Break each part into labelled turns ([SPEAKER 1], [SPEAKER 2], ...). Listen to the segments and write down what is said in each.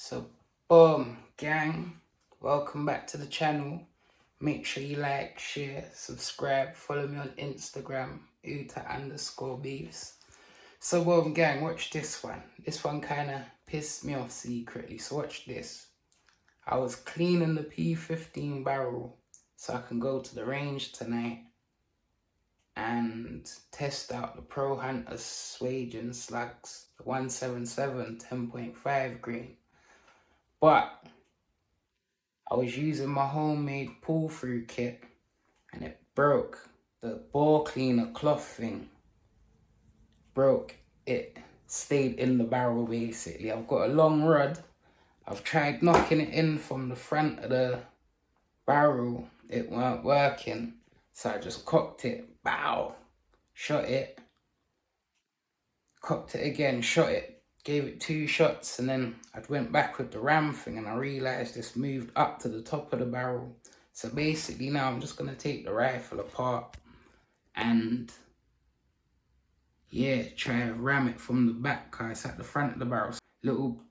[SPEAKER 1] So, boom, gang, welcome back to the channel. Make sure you like, share, subscribe, follow me on Instagram, Uta_beefs. So, boom, gang, watch this one. This one kind of pissed me off secretly, so watch this. I was cleaning the P15 barrel so I can go to the range tonight and test out the Pro Hunter Swage and Slugs, the 177 10.5 grain. But I was using my homemade pull-through kit and it broke. The bore cleaner cloth thing broke. It stayed in the barrel basically. I've got a long rod. I've tried knocking it in from the front of the barrel. It weren't working. So I just cocked it. Bow. Shot it. Cocked it again. Shot it. Gave it 2 shots and then I went back with the ram thing and I realised this moved up to the top of the barrel. So basically now I'm just going to take the rifle apart and yeah, try to ram it from the back because it's at the front of the barrel. Little,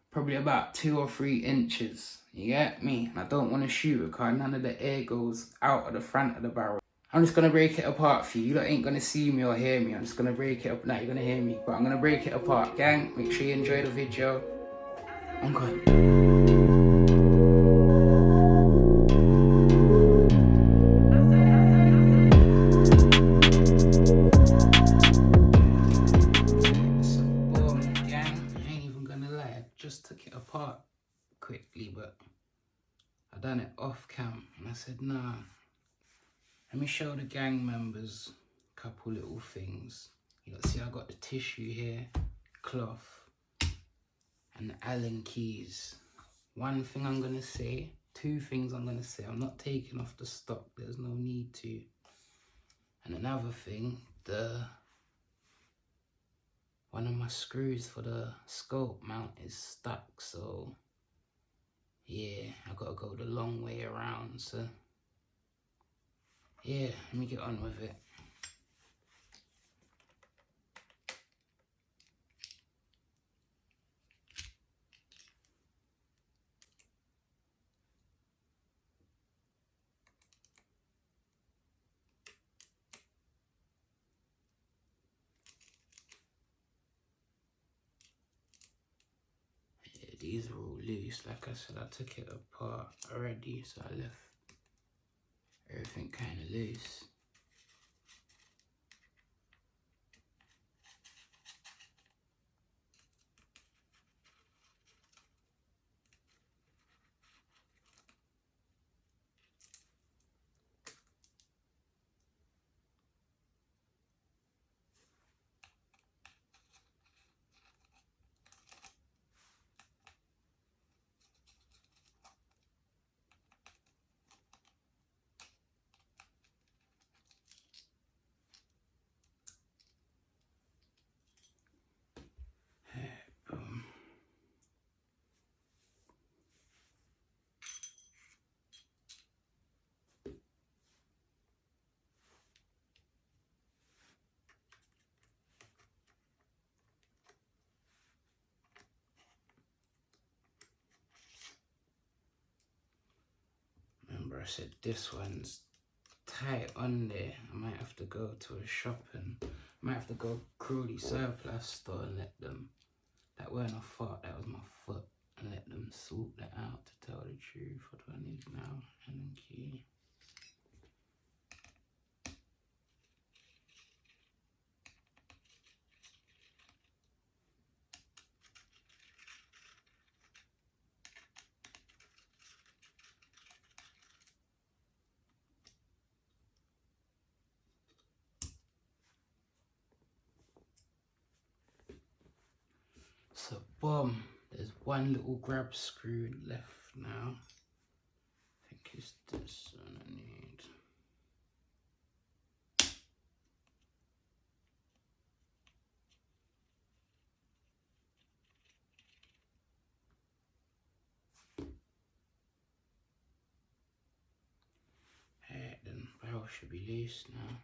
[SPEAKER 1] probably about 2 or 3 inches, you get me? And I don't want to shoot it because none of the air goes out of the front of the barrel. I'm just going to break it apart for you. You lot ain't going to see me or hear me. I'm just going to break it up. Now you're going to hear me. But I'm going to break it apart. Gang, make sure you enjoy the video. I'm gone. So, boom, gang. I ain't even going to lie. I just took it apart quickly, but I done it off cam. And I said, nah. Let me show the gang members a couple little things. You see I got the tissue here, cloth, and the Allen keys. One thing I'm going to say, 2 things I'm going to say. I'm not taking off the stock, there's no need to. And another thing, one of my screws for the scope mount is stuck, so yeah, I got to go the long way around, so yeah, let me get on with it. Yeah, these are all loose. Like I said, I took it apart already, so I left everything kind of loose. Boom. Remember I said this one's tight on there. I might have to go to a shop and I might have to go Crawley Surplus Store and let them, that weren't a fault, that was my foot, and let them sort that out to tell the truth. What do I need now? And key. So boom, there's one little grab screw left now. I think it's this one I need. Alright then, barrel should be loose now.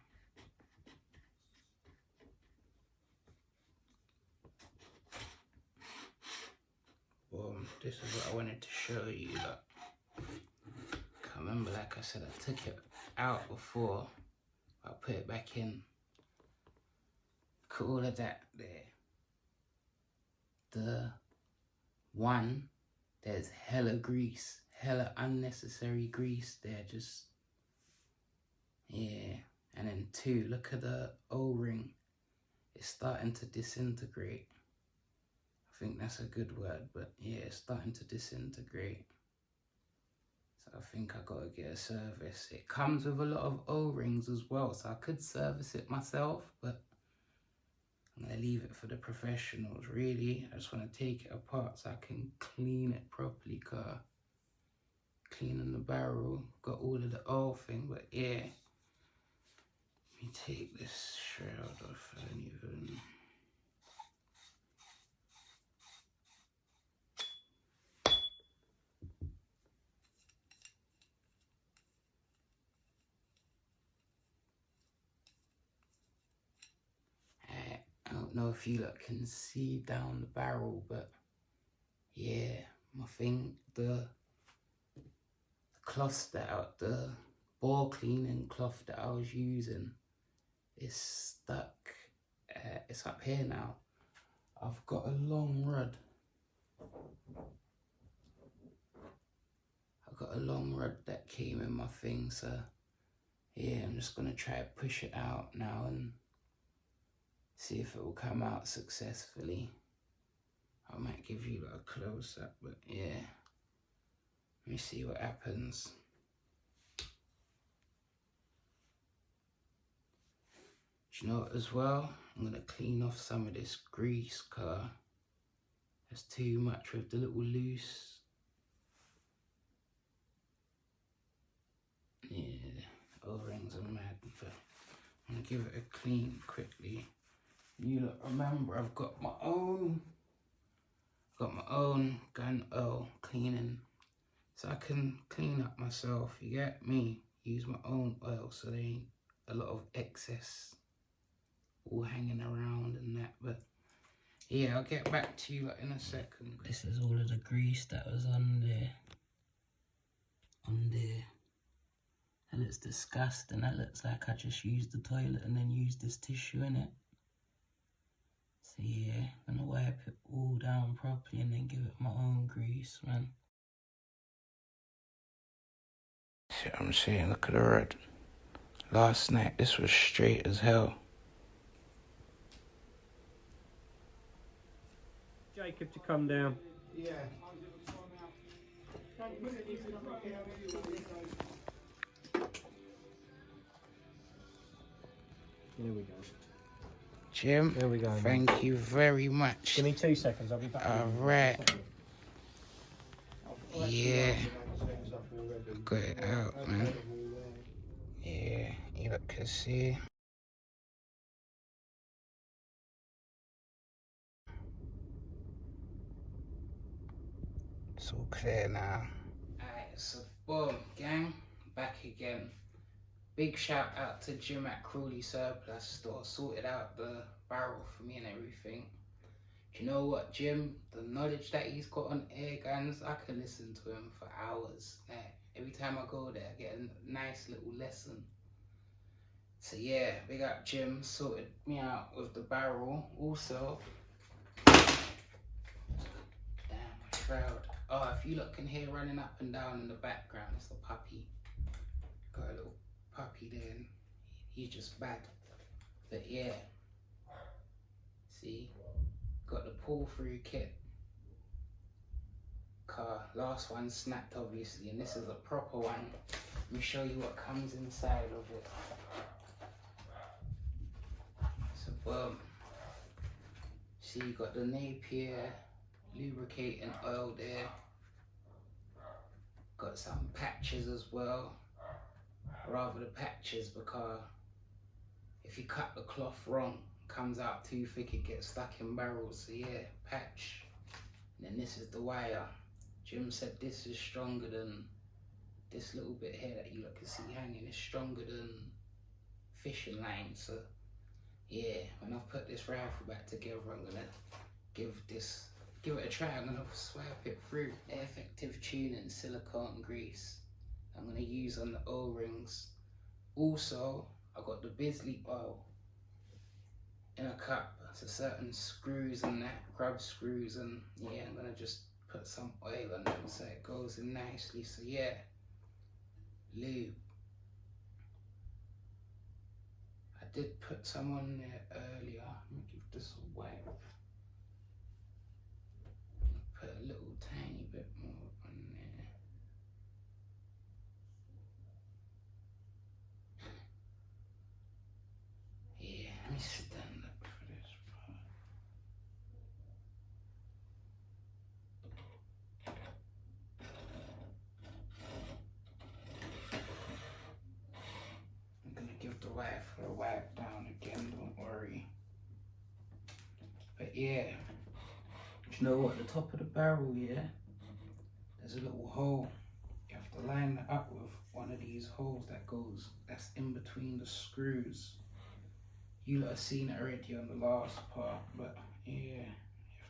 [SPEAKER 1] Boom. this is what I wanted to show you. Look, I remember, like I said, I took it out before, I put it back in. Look at all of that there. The one, there's hella grease, hella unnecessary grease there, just, yeah. And then 2, look at the O-ring, it's starting to disintegrate. I think that's a good word, but yeah, it's starting to disintegrate. So I think I gotta get a service. It comes with a lot of O-rings as well, so I could service it myself, but I'm gonna leave it for the professionals, really. I just wanna take it apart so I can clean it properly, cause cleaning the barrel, got all of the oil thing, but yeah. Let me take this shroud off, I don't even... I don't know if you lot can see down the barrel, but yeah, I think the cloth the bore cleaning cloth that I was using is stuck. It's up here now. I've got a long rod. I've got a long rod that came in my thing, so yeah, I'm just gonna try to push it out now and see if it will come out successfully. I might give you a close up, but yeah. Let me see what happens. Do you know what as well? I'm gonna clean off some of this grease, cause there's too much with the little loose. Yeah, O-rings are mad, but I'm gonna give it a clean quickly. You look, remember, I've got my own gun oil cleaning, so I can clean up myself. You get me? Use my own oil, so there ain't a lot of excess all hanging around and that. But yeah, I'll get back to you in a second. This is all of the grease that was on there. That looks disgusting. That looks like I just used the toilet and then used this tissue in it. So yeah, I'm gonna wipe it all down properly and then give it my own grease, man. See what I'm saying? Look at the red. Last night, this was straight as hell.
[SPEAKER 2] Jacob to come down.
[SPEAKER 1] Yeah.
[SPEAKER 2] Here we go.
[SPEAKER 1] Jim,
[SPEAKER 2] there we go,
[SPEAKER 1] thank you very much.
[SPEAKER 2] Give me 2 seconds, I'll be back.
[SPEAKER 1] Alright. Yeah. Got it out, man. Yeah, you lot can see. It's all clear now. Alright, so boom, gang, back again. Big shout out to Jim at Crawley Surplus Store. Sorted out the barrel for me and everything. Do you know what, Jim? The knowledge that he's got on air guns, I can listen to him for hours. Like, every time I go there, I get a nice little lesson. So yeah, big up Jim, sorted me out with the barrel. Also, damn, my shroud. Oh, if you lot can hear running up and down in the background, it's the puppy. Got a little puppy there, and he's just bad. But yeah, see, got the pull through kit. Car, last one snapped obviously, and this is a proper one. Let me show you what comes inside of it. So boom. See, you got the Napier lubricating oil there. Got some patches as well. Rather the patches, because if you cut the cloth wrong, it comes out too thick, it gets stuck in barrels. So yeah, patch. And then this is the wire. Jim said this is stronger than this little bit here that you can see hanging. Is stronger than fishing line. So yeah, when I've put this rifle back together, I'm gonna give this give it a try. I'm gonna swipe it through. Effective tuning silicone grease. I'm gonna use on the O-rings. Also, I got the Bisley oil in a cup. So certain screws and that, grub screws, and yeah, I'm gonna just put some oil on them so it goes in nicely. So yeah, lube. I did put some on there earlier. Let me give this a wipe. Put a little tiny bit more on there. Yeah, let me stand up for this part. I'm gonna give the wipe for a wipe down again, don't worry. But yeah, you know what, the top of the barrel, yeah, there's a little hole. You have to line that up with one of these holes that's in between the screws. You lot have seen it already on the last part, but yeah, you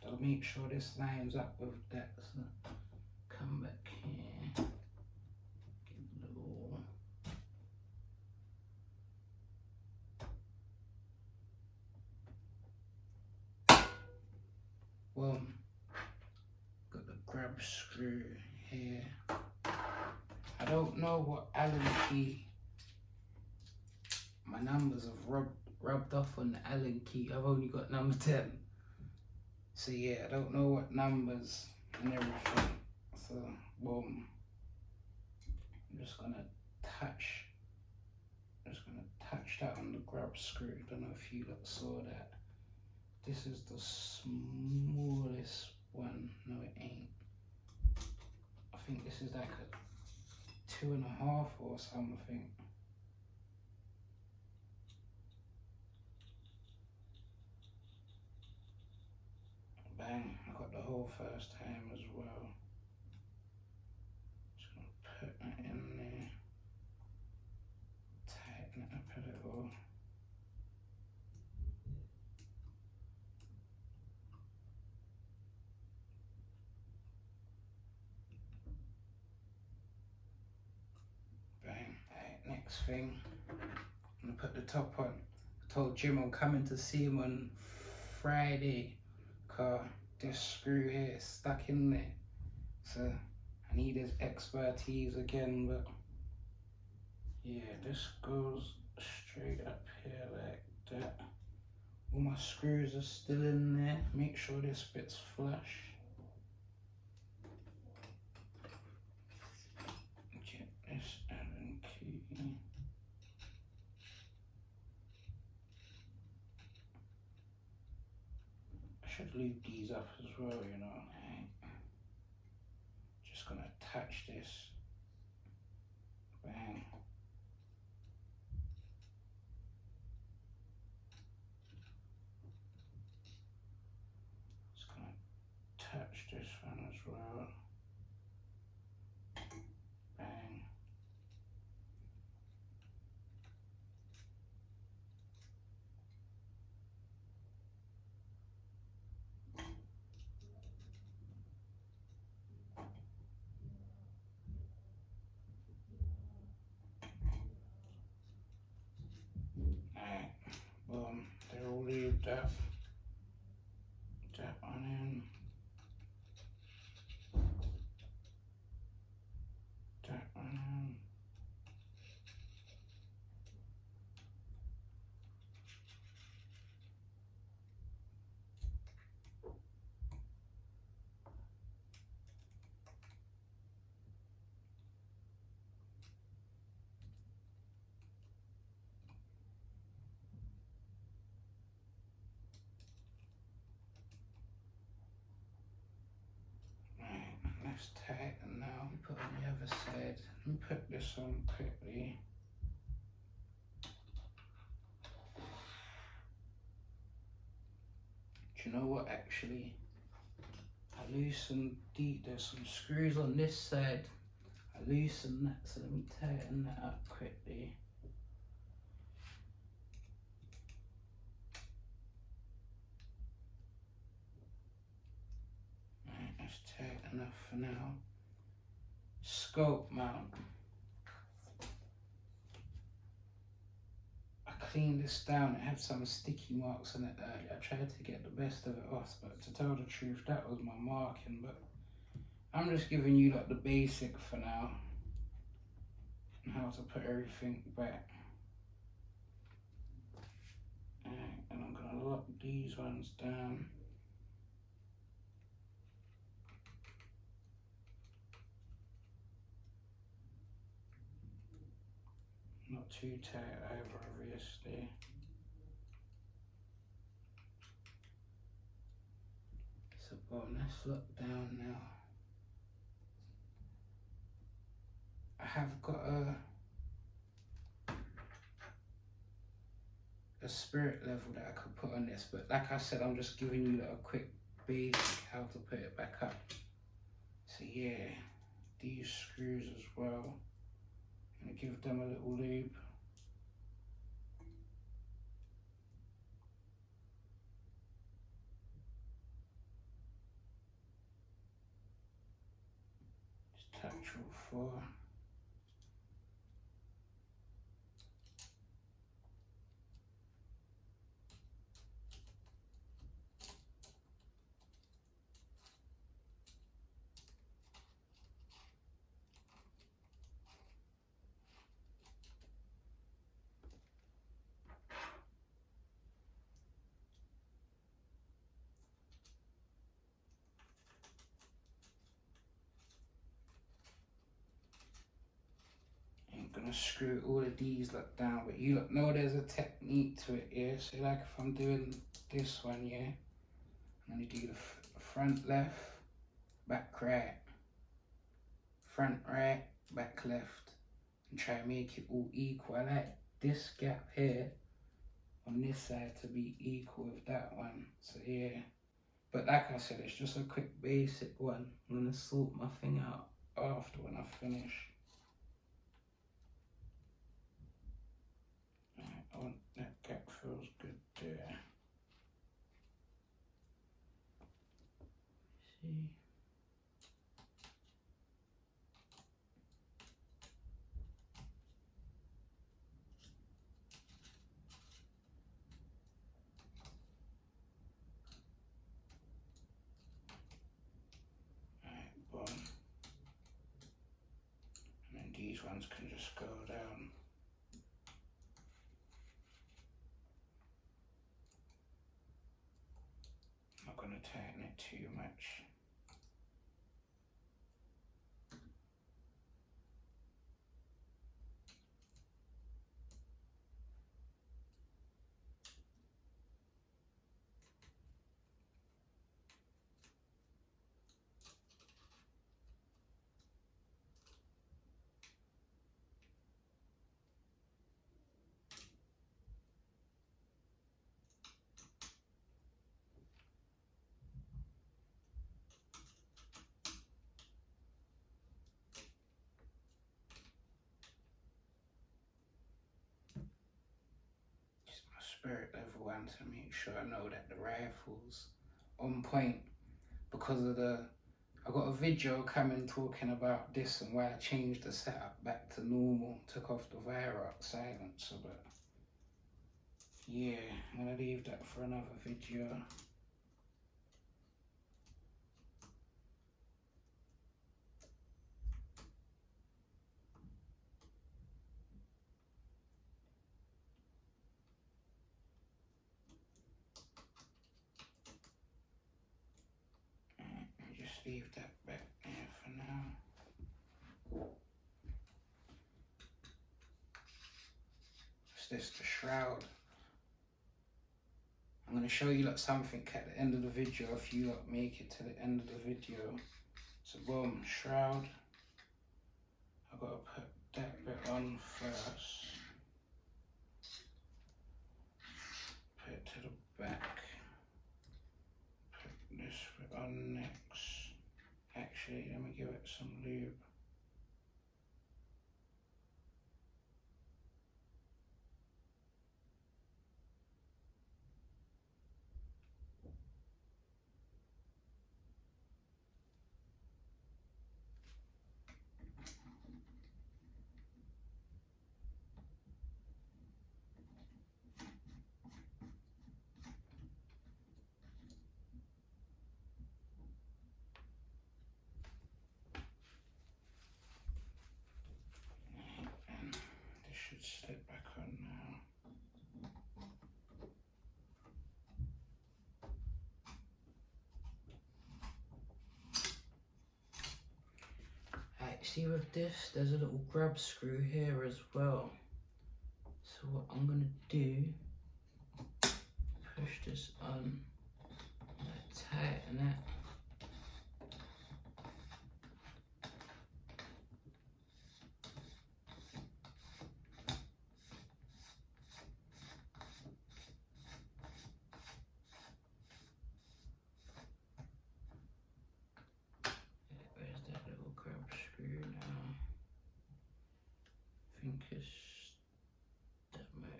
[SPEAKER 1] have to make sure this lines up with that. So come back here, give a little. Well, got the grab screw here. I don't know what Allen key. My numbers have rubbed off on the Allen key. I've only got number 10. So yeah, I don't know what numbers and everything. So boom. I'm just gonna touch that on the grab screw. Don't know if you lot saw that. This is the smallest one. No, it ain't. I think this is like a 2.5 or something. Bang, I got the hole first time as well. Just gonna put that in there. Tighten it up a little. Bang. Alright, next thing, I'm gonna put the top on. I told Jim I'm coming to see him on Friday. This screw here is stuck in there, so I need his expertise again. But yeah, this goes straight up here like that. All my screws are still in there. Make sure this bit's flush. Get this Allen key. Should lube these up as well, you know. Just gonna touch this. Bang. Just gonna touch this one as well. Bang. Alright, boom, they're all lubed up. That one in. That one in. Let's tighten now. Put on the other side. Let me put this on quickly. Do you know what, actually? I loosened there's some screws on this side. I loosened that, so let me tighten that up quickly. enough for now. Scope mount. I cleaned this down, it had some sticky marks on it earlier. I tried to get the best of it off, but to tell the truth, that was my marking. But I'm just giving you like the basic for now, and how to put everything back. Alright, and I'm gonna lock these ones down. Not too tight either, obviously. So boom, let's lock down now. I have got a spirit level that I could put on this, but like I said, I'm just giving you a quick basic how to put it back up. So yeah, these screws as well. I'm gonna give them a little lube. Just touch all four. I'm gonna screw all of these like down, but you look know there's a technique to it, yeah? So like if I'm doing this one, yeah, I'm gonna do the front left, back right, front right, back left, and try and make it all equal. I like this gap here on this side to be equal with that one, so yeah. But like I said, it's just a quick basic one. I'm gonna sort my thing out after when I finish. Oh, that gap feels good there. See? Alright, boom. And then these ones can just go down. Not gonna tighten it too much. Spirit level one to make sure I know that the rifle's on point, because of I got a video coming talking about this and why I changed the setup back to normal, took off the Viroc silencer, but yeah, I'm gonna leave that for another video. Just leave that back there for now. Is this the shroud? I'm going to show you like something at the end of the video if you like make it to the end of the video. So boom, shroud. I've got to put that bit on first. Put it to the back. Put this bit on next. Actually, let me give it some lube. see with this, there's a little grab screw here as well. So what I'm gonna do, push this on, tighten it. Where's that little grab screw now? I think it's, that might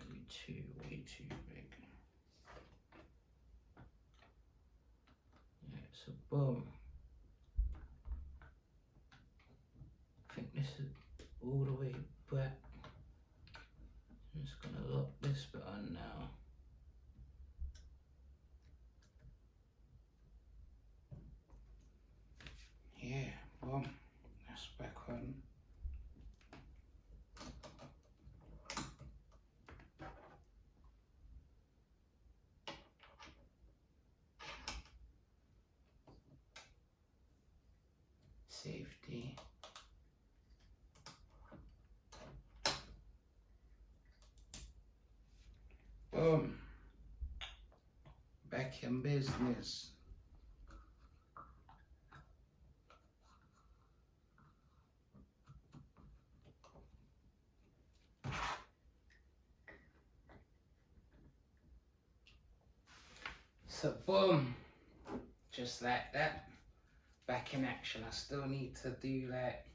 [SPEAKER 1] be way too big. Yeah, so boom. I think this is all the way back. I'm just gonna lock this bit on now. Yeah, boom, that's back on. Safety. Boom. Back in business. So boom, just like that, back in action. I still need to do like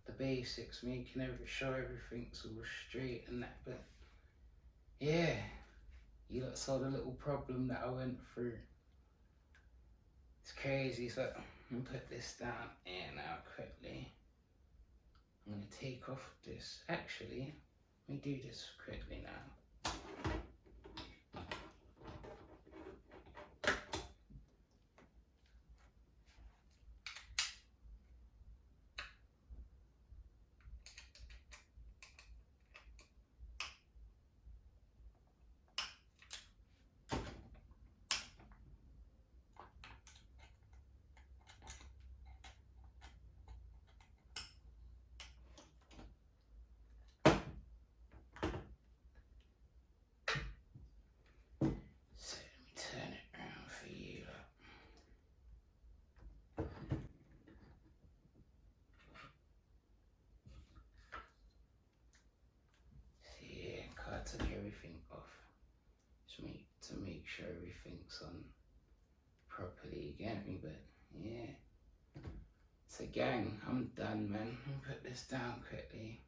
[SPEAKER 1] the basics, making sure everything's all straight and that, but yeah, you lot saw the little problem that I went through. It's crazy. So I'm gonna put this down here now quickly. I'm gonna take off this. Actually, let me do this quickly now. Took everything off to make sure everything's on properly, you get me? But yeah, so gang, I'm done, man. Let me put this down quickly.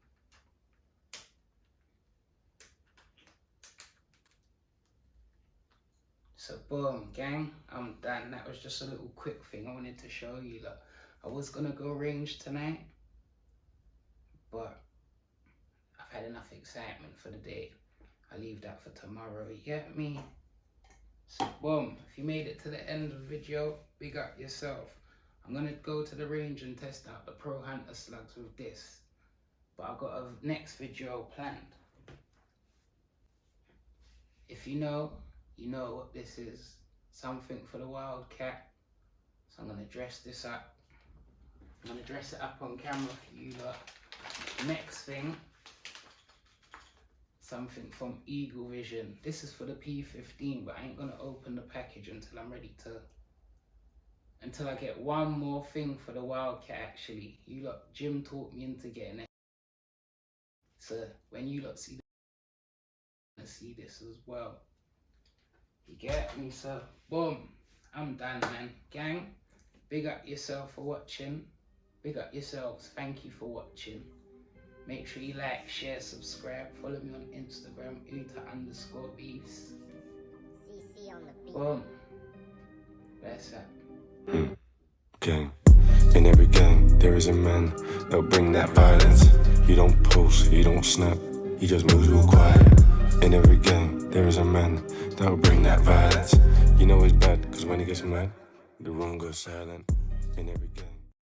[SPEAKER 1] So boom, gang, I'm done. That was just a little quick thing I wanted to show you. That I was gonna go range tonight, but I've had enough excitement for the day. I leave that for tomorrow, you get me? So boom, if you made it to the end of the video, big up yourself. I'm gonna go to the range and test out the Pro Hunter slugs with this, but I've got a next video planned. If you know, you know what this is. Something for the wildcat. So I'm gonna dress this up. I'm gonna dress it up on camera for you lot. Next thing, something from Eagle Vision. This is for the P15, but I ain't gonna open the package until I'm ready to, until I get one more thing for the wildcat actually. You lot, Jim taught me into getting it. So when you lot see this as well. You get me? So boom, I'm done, man. Gang, big up yourself for watching. Big up yourselves, thank you for watching. Make sure you like, share, subscribe. Follow me on Instagram, Uta_beefs.
[SPEAKER 3] CC on the beat.
[SPEAKER 1] Boom. That's that.
[SPEAKER 4] Gang. In every gang, there is a man that'll bring that violence. You don't post, you don't snap, he just moves real quiet. In every gang, there is a man that'll bring that violence. You know it's bad, cause when he gets mad, the room goes silent. In every gang.